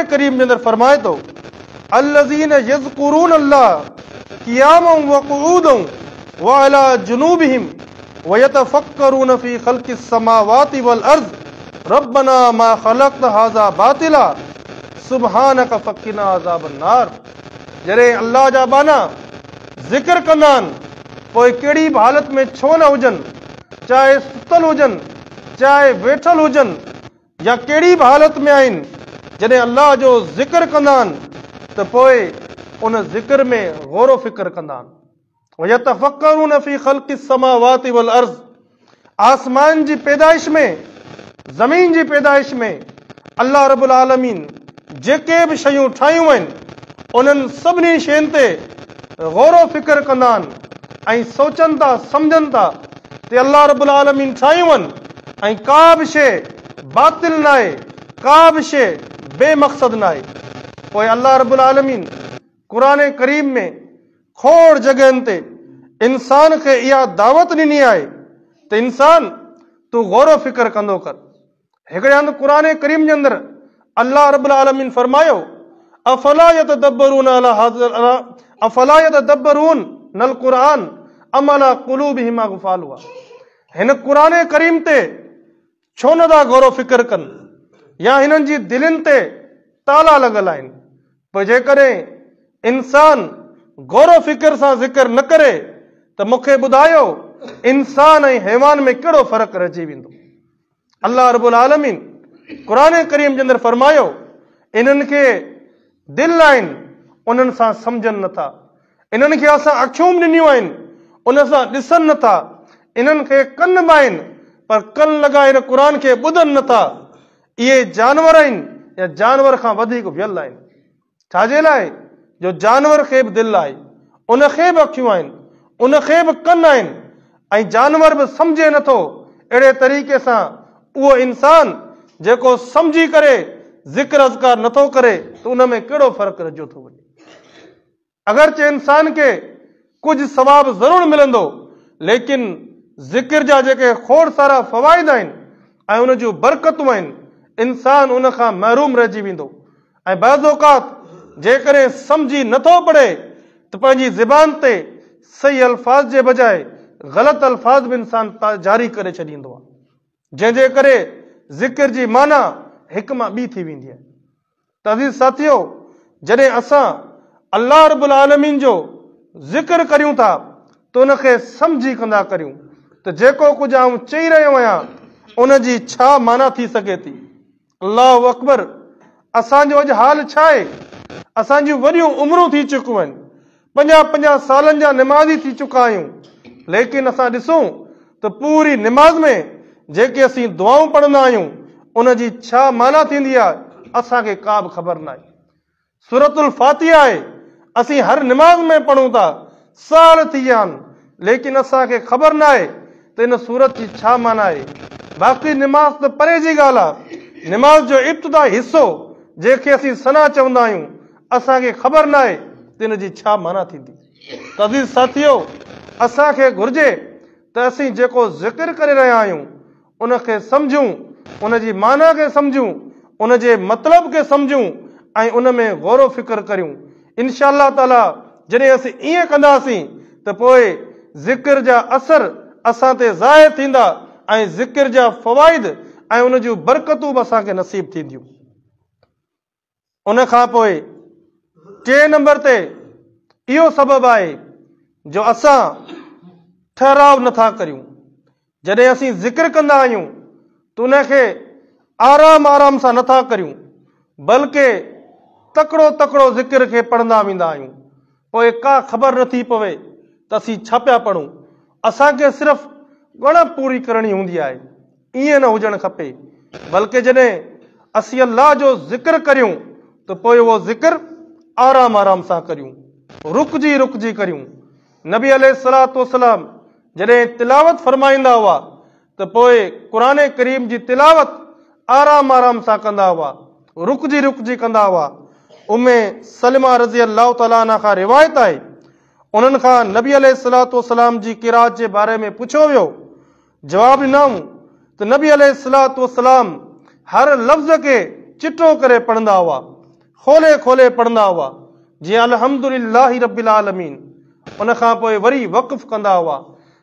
करीम जे अंदर फरमाए तो अल्लज़ीन यज़कुरून अल्लाह क़ियामन व क़ुऊदन व अला जुनूबिहिम व यतफ़क्करून फ़ी ख़ल्क़िस समावाति वल अर्ज़ रब्बना मा ख़लक़्त हाज़ा बातिला सुब्हानक फ़क़िना अज़ाबन नार। जॾहिं अल्लाह जा बाना ज़िक्र कंदा आहिनि पोइ कहिड़ी बि हालत में छो न हुजनि, चाहे सुतल हुजनि चाहे वेठल हुजनि या कहिड़ी बि हालत में आहिनि, जॾहिं अल्लाह जो ज़िक्र कंदा आहिनि त पोइ उन ज़िक्र में गौर फ़िक्र कंदा आहिनि। यतफ़क्करून फ़ी ख़ल्क़िस समावाति वल अर्ज़, आसमान जी पैदाइश में ज़मीन जी पैदाइश में अल्लाह रब्बुल आलमीन जेके बि शयूं ठाहियूं आहिनि उन्हनि सभिनी शयुनि ते गौर फ़िक्र कंदा आहिनि ऐं सोचनि था सम्झनि था त अल्लाह रब्बुल आलमीन ठाहियूं आहिनि ऐं का बि शइ बातिल न आहे, का बि शइ बेमक़सद न आहे। पोइ अल्लाह रब्बुल आलमीन क़ुरान करीम में खोड़ जॻहियुनि ते इंसान खे इहा दावत ॾिनी आहे त इंसान तूं गौर फ़िक्र कंदो कर। हिकिड़े हंधि क़ुरान करीम जे अंदरि अल्लाह रब्बुल आलमीन फरमायो अफला यतदब्बरून नल क़ुरान अम अला क़ुलूबिहिम अक़फ़ालुहा। हिन क़ुरान करीम ते छो नथा गौर फ़िक्र कनि या हिननि जी दिलनि ते ताला लॻल आहिनि। पोइ जेकॾहिं इंसान गौर फ़िक्र सां ज़िक्र न करे त मूंखे ॿुधायो इंसान ऐं हैवान में कहिड़ो फ़र्क़ु रहिजी वेंदो। अल्लाह रब्बुल आलमीन क़ुरान करीम जे अंदरि फरमायो इन्हनि खे दिलि आहिनि उन्हनि सां सम्झनि नथा, इन्हनि खे असां अखियूं बि ॾिनियूं आहिनि उन सां ॾिसनि नथा, इन्हनि खे कन बि आहिनि पर कन लॻाए हिन क़ुरान खे ॿुधनि नथा। इहे जानवर आहिनि या जानवर खां वधीक वियल आहिनि। छाजे लाइ? जो जानवर खे बि दिलि आहे, उनखे बि अखियूं आहिनि, उनखे बि कन आहिनि ऐं जानवर बि सम्झे नथो। अहिड़े तरीक़े सां उहो इंसान जेको सम्झी करे ज़िक्र अज़कार नथो करे त उन में कहिड़ो फ़र्क़ु रहिजी थो वञे। अगरचे इंसान खे कुझु सवाब ज़रूरु मिलंदो, लेकिन ज़िक्र जा जेके खोड़ सारा फ़वाइद आहिनि ऐं उन जूं बरकतूं आहिनि, इंसान उन खां महरूम रहिजी वेंदो। ऐं बाज़ औक़ात जेकॾहिं सम्झी नथो पढ़े त पंहिंजी ज़बान ते सही अल्फाज़ जे बजाए ग़लति अल्फाज़ बि इंसान जारी करे छॾींदो आहे, जंहिंजे करे ज़िक्र जी माना हिक मां ॿी थी वेंदी आहे। त अज़ीज़ साथियो, जॾहिं असां अल्लाह रब्बुल आलमीन जो ज़िक्र करियूं था त उनखे सम्झी कंदा करियूं त जेको कुझु आऊं चई रहियो आहियां उन जी छा माना थी सघे थी। अल्लाहु अकबर। असांजो अॼु हाल छा आहे? असांजूं वॾियूं उमिरूं थी चुकियूं आहिनि, 50-50 सालनि जा निमाज़ी थी चुका आहियूं, लेकिन असां ॾिसूं त पूरी निमाज़ में जेके असीं दुआऊं पढ़ंदा आहियूं उन जी छा माना थींदी आहे असांखे का बि ख़बर न आहे। सूरतुल फातिहा आहे, असीं हर निमाज़ में पढ़ूं था, साल थी विया आहिनि, लेकिन असांखे ख़बर न आहे त इन सूरत जी छा माना आहे। बाक़ी निमाज़ त परे जी ॻाल्हि आहे, निमाज़ जो इब्तिदाई हिसो जंहिंखे असीं सना चवंदा आहियूं असांखे ख़बर न आहे त इन जी छा माना थींदी। त अज़ीज़ साथियो, असांखे घुर्जे त असीं जेको ज़िक्र करे रहिया आहियूं उनखे सम्झूं, उन जी माना खे सम्झूं, उन जे मतिलब खे सम्झूं ऐं उन में गौर फ़िक्र करियूं। इंशा अल्लाह ताला जॾहिं असीं ईअं कंदासीं त पोइ ज़िक्र जा असर असां ते ज़ाहिर थींदा ऐं ज़िक्र जा फ़वाइद ऐं उन जूं बरकतूं बि असांखे नसीब थींदियूं। उन खां पोइ 3 नंबर ते इहो सबबु आहे जो असां ठहराव नथा करियूं। जॾहिं असीं ज़िक्र कंदा आहियूं त उनखे आराम सां नथा करियूं, बल्कि तकिड़ो तकिड़ो ज़िक्र खे पढ़ंदा वेंदा आहियूं। पोइ का ख़बर नथी पवे त असीं छा पिया पढ़ूं। असांखे सिर्फ़ु ॻण पूरी करणी हूंदी आहे, ईअं न हुजणु खपे। बल्कि जॾहिं असीं अल्लाह जो ज़िक्र करियूं त पोइ उहो ज़िक्र आराम सां करियूं, रुकजी करियूं। नबी अलैहिस्सलातु वस्सलाम जॾहिं तिलावत फरमाईंदा हुआ त पोइ क़ुरान करीम जी तिलावत आराम सां कंदा हुआ, रुकजी कंदा हुआ। उम्मे सलमा रज़ी अल्लाह तआला अन्हा खां रिवायत आहे, उन्हनि खां नबी अलैहिस्सलातु वस्सलाम जी क़िराअत जे बारे में पुछियो वियो, जवाब ॾिनऊं त नबी अलैहिस्सलातु वस्सलाम हर लफ़्ज़ खे चिटो करे पढ़ंदा हुआ खोले खोले पढ़ंदा हुआ, जीअं अल्हम्दुलिल्लाहि रब्बिल आलमीन। उन खां पोइ वरी वक़फ़ कंदा हुआ,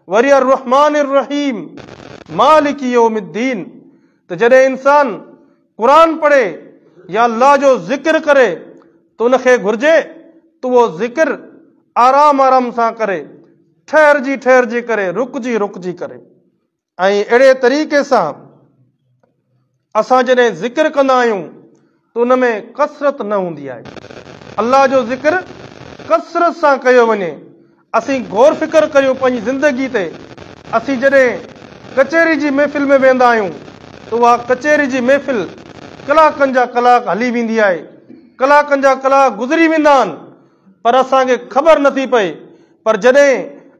वरी अर्रहमानिर रहीम मालिक यौमिद्दीन। त जॾहिं इंसान क़ुरान पढ़े या अल्लाह जो ज़िक्र करे त उनखे घुर्जे त उहो ज़िक्र आराम आराम सां करे, ठहिरजी करे, रुकजी करे। ऐं अहिड़े तरीक़े सां असां जॾहिं ज़िक्र कंदा आहियूं त उन में कसरत न हूंदी आहे। अल्लाह जो ज़िक्र कसरत सां कयो वञे। असीं गौर फ़िक्र करियूं पंहिंजी ज़िंदगी ते। असीं जॾहिं कचहरी जी महफ़िल में वेंदा आहियूं त उहा कचहरी जी महफ़िल कलाकनि जा कलाक हली वेंदी आहे, कलाकनि जा कलाक गुज़री वेंदा आहिनि, पर असांखे ख़बर नथी पए। पर जॾहिं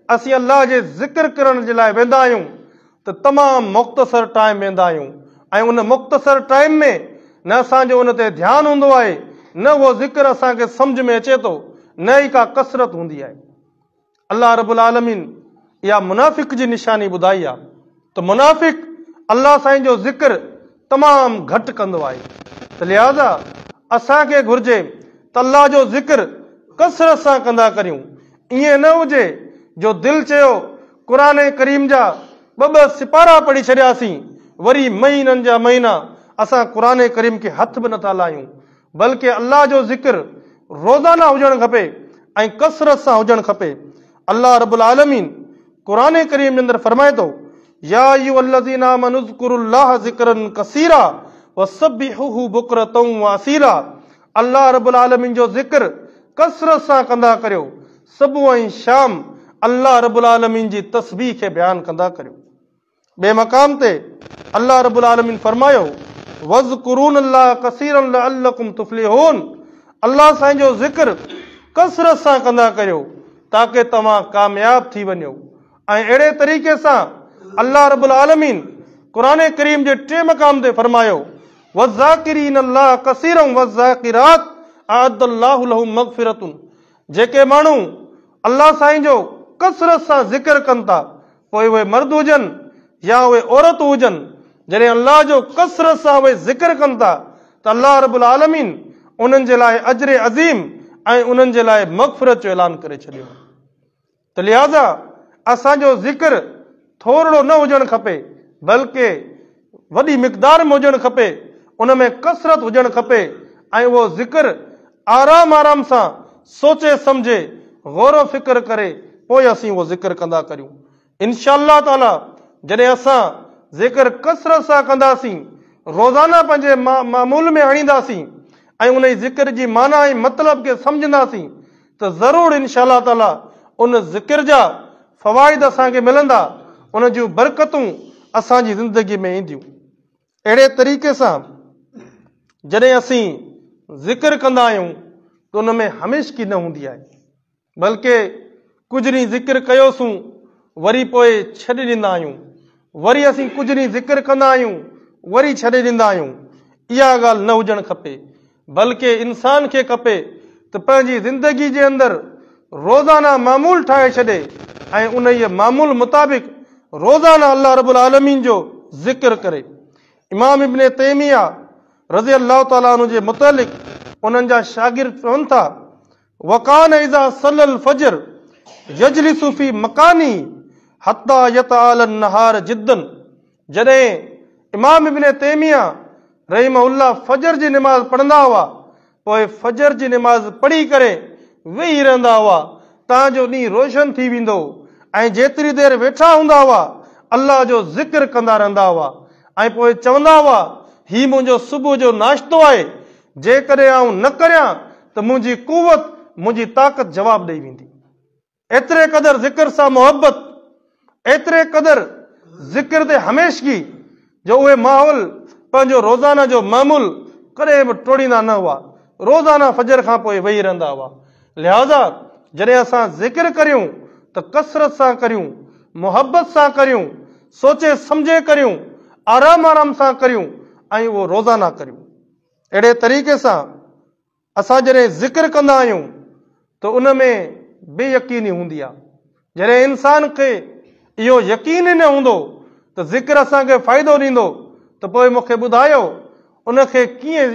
असीं अल्लाह जे ज़िक्र करण जे लाइ वेंदा आहियूं त तमामु मुख़्तसर टाइम वेंदा आहियूं, ऐं उन मुख़्तसर टाइम में न असांजो उन ते ध्यानु हूंदो आहे, न उहो ज़िक्र असांखे सम्झ में अचे थो, न ई का कसरत हूंदी आहे। अल्लाह रब्बुल आलमीन इहा मुनाफ़िक़ जी निशानी ॿुधाई आहे त मुनाफ़िक़ अल्लाह साईं जो ज़िक्र तमामु घटि कंदो आहे। त लिहाज़ा असांखे घुर्जे त अल्लाह जो ज़िक्र कसरत सां कंदा करियूं। ईअं न हुजे जो दिलि चयो क़ुरान करीम जा ॿ सिपारा पढ़ी छॾियासीं, वरी महीननि जा महीना असां क़ुरान करीम खे हथ बि नथा लाहियूं। बल्कि अल्लाह जो ज़िक्र रोज़ाना हुजणु खपे ऐं कसरत सां हुजणु खपे। अल्लाह रब्बुल आलमीन क़ुरान करीम जे अंदरि फरमाए थो, या अय्युहल्लज़ीना आमनू ज़्कुरुल्लाह ज़िक्रन कसीरा वसब्बिहूहु बुकरतन व असीला। अल्लाह रब्बुल आलमीन जो ज़िक्र कसरत सां कंदा करियो, सुबुह ऐं शाम अल्लाह रब्बुल आलमीन जी तस्बीह खे बयानु कंदा करियो। ॿिए मक़ाम ते अल्लाह रब्बुल आलमीन फरमायो, वज़कुरूनल्लाह कसीरन लअल्लकुम तुफ़्लिहून। अल्लाह साईं जो ज़िक्र कसरत सां कंदा करियो ताकि तव्हां कामयाब थी वञो। ऐं अहिड़े तरीक़े सां अल्लाह रब्बुल आलमीन क़ुरान करीम जे टे मक़ाम ते फरमायो, वज़ाकिरीन अल्लाह कसीरन वज़ाकिरात अअद्दल्लाहु लहुम मग़फ़िरतुन। जेके माण्हू अल्लाह साईं जो कसरत सां ज़िक्र कनि था, पोइ उहे मर्द हुजनि या उहे औरतूं हुजनि, जॾहिं अल्लाह जो कसरत सां उहे ज़िक्र कनि था त अल्लाह रब्बुल आलमीन उन्हनि जे लाइ अजर अज़ीम ऐं उन्हनि जे लाइ मग़फ़िरत जो ऐलान करे छॾियो। त लिहाज़ा असांजो ज़िक्र थोरो न हुजणु खपे, बल्कि वॾी मिक़दार में हुजणु खपे, उन में कसरत हुजणु खपे। ऐं उहो ज़िक्र आराम आराम सां सोचे सम्झे गौर फ़िक्र करे पोइ असीं उहो ज़िक्र कंदा करियूं। इंशाअल्लाह ताला जॾहिं असां ज़िक्र कसरत सां कंदासीं, रोज़ाना पंहिंजे मामूल में आणींदासीं ऐं उन ज़िक्र जी माना ऐं मतिलब खे सम्झंदासीं त ज़रूरु इंशाअल्लाह ताला उन ज़िक्र जा फ़वाइद असांखे मिलंदा, उन जूं बरकतूं असांजी ज़िंदगी में ईंदियूं। अहिड़े तरीक़े सां जॾहिं असीं ज़िक्र कंदा आहियूं त उन में हमेशगी न हूंदी आहे, बल्कि कुझु ॾींहुं ज़िक्र कयोसीं वरी पोइ छॾे ॾींदा आहियूं, वरी असीं कुझु ॾींहुं ज़िक्र कंदा आहियूं वरी छॾे ॾींदा आहियूं। इहा ॻाल्हि न हुजणु खपे, बल्कि इंसान खे खपे त पंहिंजी ज़िंदगी जे अंदरि रोज़ाना मामूल ठाहे छॾे ऐं उन ई मामूल मुताबिक़ रोज़ाना अल्लाह रब्बुल आलमीन जो ज़िक्र करे। इमाम इब्न तैमिया रज़ी अल्लाह ताला अन्हु जे मुतालिक़ उन्हनि जा शागिर्द चवनि था, वकान इज़ा सल्लल फज्र यजलिसु फी मकानी हत्ता यतआलन नहार जिद्दन। जॾहिं इमाम इब्न तैमिया रहिमहुल्लाह फजर जी निमाज़ पढ़ंदा हुआ, पोइ फजर जी निमाज़ पढ़ी करे वेही रहंदा हुआ तव्हांजो ॾींहुं रोशन थी वेंदो, ऐं जेतिरी देरि वेठा हूंदा हुआ अल्लाह जो ज़िक्र कंदा रहंदा हुआ, ऐं पोइ चवंदा हुआ ही मुंहिंजो सुबुह जो नाश्तो आहे, जेकॾहिं आउं न करियां त मुंहिंजी कुवत मुंहिंजी ताक़त जवाबु ॾेई वेंदी। एतिरे क़दुरु ज़िक्र सां मुहबत, एतिरे क़दुरु ज़िक्र ते हमेशगी जो उहे माहौल पंहिंजो रोज़ाना जो मामूल कॾहिं बि टोड़ींदा न हुआ, रोज़ाना फजर खां पोइ वेही रहंदा हुआ। लिहाज़ा जॾहिं असां ज़िक्र करियूं त कसरत सां करियूं, मुहबत सां करियूं, सोचे सम्झे करियूं, आराम आराम सां करियूं ऐं उहो रोज़ाना करियूं। अहिड़े तरीक़े सां असां जॾहिं ज़िक्र कंदा आहियूं त उन में बेयकीनी हूंदी आहे। जॾहिं इंसान खे इहो यकीन न हूंदो त ज़िक्र असांखे फ़ाइदो ॾींदो त पोइ मूंखे ॿुधायो उनखे कीअं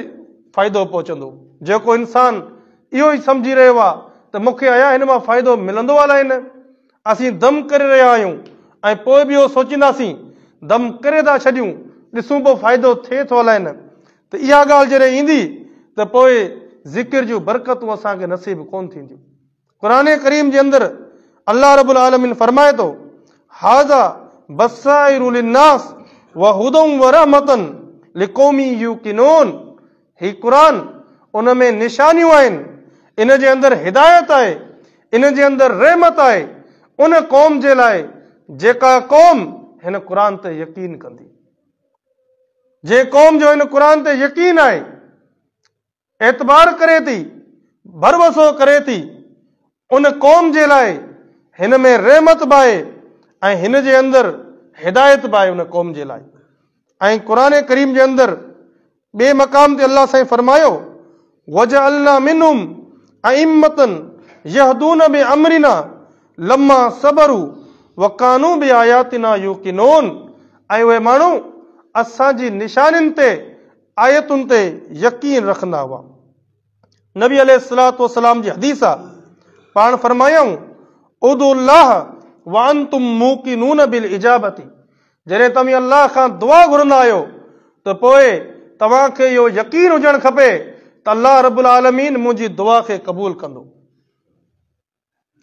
फ़ाइदो पहुचंदो। जेको इंसान इहो ई सम्झी रहियो आहे त मूंखे आया हिन मां फ़ाइदो मिलंदो अलाए न, असीं दम करे रहिया आहियूं ऐं पोइ बि इहो सोचींदासीं दम करे था छॾियूं, ॾिसूं पोइ फ़ाइदो थिए थो अलाए न। त इहा ॻाल्हि जॾहिं ईंदी त पोइ ज़िक्र जूं बरकतूं असांखे नसीब कोन थींदियूं। क़ुरान करीम जे अंदरि अल्लाह रब्बुल आलमीन फरमाए थो, हाज़ा बसाइरु लिन्नास व हुदम व रहमतन लिक़ौमी यूक़िनून। ही क़ुरान उन में निशानियूं आहिनि, इन जे अंदरि हिदायत आहे, इन जे अंदरि रहमत आहे उन क़ौम जे लाइ जेका क़ौम हिन क़ुरान ते यकीन कंदी। जे क़ौम जो हिन क़ुरान ते यकीन आहे, एतबार करे थी, भरवसो करे थी, उन क़ौम जे लाइ हिन में रहमत बि आहे ऐं हिन जे अंदरि हिदायत बि आहे उन क़ौम जे लाइ। ऐं क़ुरान करीम जे अंदरि ॿिए मक़ाम ते अल्लाह साईं फरमायो, वजअलना मिनहुम अइम्मतन यहदून बिअमरिना लम्मा सबरू वकानू बिआयातिना यूक़िनून। ऐं उहे माण्हू असांजी निशानियुनि ते, आयतुनि ते यकीन रखंदा हुआ। नबी अलैहिस्सलातु वस्सलाम जी हदीस आहे, पाण फरमायूं, उदुल्लाह व अंतुम मूक़िनून बिल इजाबती। जॾहिं तव्हां अल्लाह खां दुआ घुरंदा आहियो त पोइ तव्हांखे इहो यकीन हुजणु खपे त अल्लाह रब्बुल आलमीन मुंहिंजी दुआ खे क़बूल कंदो।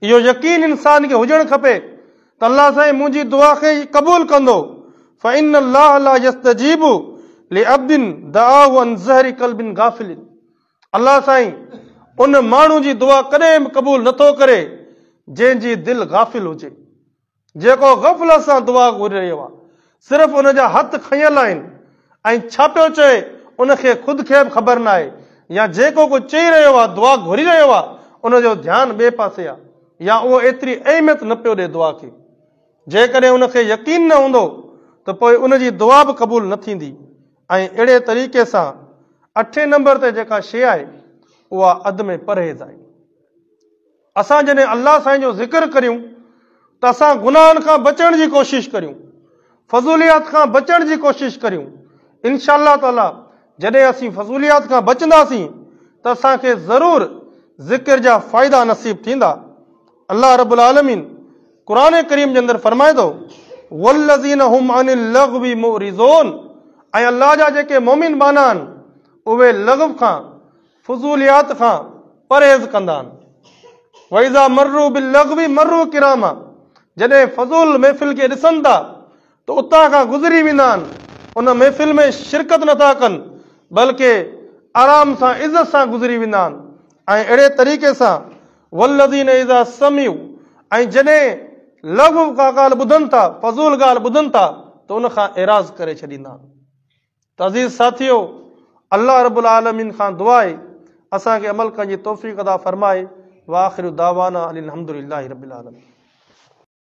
इहो यकीन इंसान खे हुजणु खपे त अल्लाह साईं मुंहिंजी दुआ खे क़बूल कंदो। फ़इन अल्लाह ला यस्तजीबु लिअब्दिन दआहु अन ज़हरी क़ल्बिन गाफ़िलिन। अल्लाह साईं उन माण्हू जी दुआ कॾहिं बि क़बूल नथो करे जंहिंजी दिलि गाफ़िल हुजे, जेको ग़फ़लत सां दुआ घुरी रहियो आहे, सिर्फ़ु उन जा हथ खयल आहिनि ऐं छा पियो चए उनखे ख़ुदि खे बि ख़बर न आहे, या जेको को चई रहियो आहे, दुआ घुरी रहियो आहे, उनजो ध्यानु ॿिए पासे आहे, या उहो एतिरी अहमियत न पियो ॾे दुआ खे। जेकॾहिं उनखे यकीन न हूंदो त पोइ उनजी दुआ बि क़बूल न थींदी। ऐं अहिड़े तरीक़े सां 8 नंबर ते जेका शइ आहे उहा अदम परहेज़ आहे। असां जॾहिं अल्लाह साईं जो ज़िक्र करियूं त असां गुनाहनि खां बचण जी कोशिशि करियूं, फज़ूलियात खां बचण जी कोशिशि करियूं। इंशा अल्लाह ताला जॾहिं असीं फज़ूलियात खां बचंदासीं त असांखे ज़रूरु ज़िक्र जा फ़ाइदा नसीब थींदा। अल्लाह रब्बुल आलमीन क़ुरान करीम जे अंदरि फरमाए थो, वल्लज़ीन हुम अनिल लग़वी मुरिज़ून। ऐं अल्लाह जा जेके मोमिन बाना आहिनि उहे लग़व खां, फज़ूलियात खां परहेज़ कंदा आहिनि। वइज़ा मर्रू बिल लग़वी मर्रू किरामा। जॾहिं फज़ूल महफ़िल खे ॾिसनि था त उतां खां गुज़री वेंदा आहिनि, उन महफ़िल में शिरकत नथा कनि, बल्कि आराम सां इज़त सां गुज़री वेंदा आहिनि। ऐं अहिड़े तरीक़े सां वल्लज़ीन इज़ा समिउ, ऐं जॾहिं लग़व का ॻाल्हि ॿुधनि था, फज़ूल ॻाल्हि ॿुधनि था त उनखां एराज़ करे छॾींदा आहिनि। त अज़ीज़ साथियो, अल्लाह रब्बुल आलमीन खां दुआ आहे असांखे अमल करण जी तौफ़ीक़ अता फ़रमाए। व आख़िरु दावाना अनिल हम्दुलिल्लाहि रब्बिल आलमीन।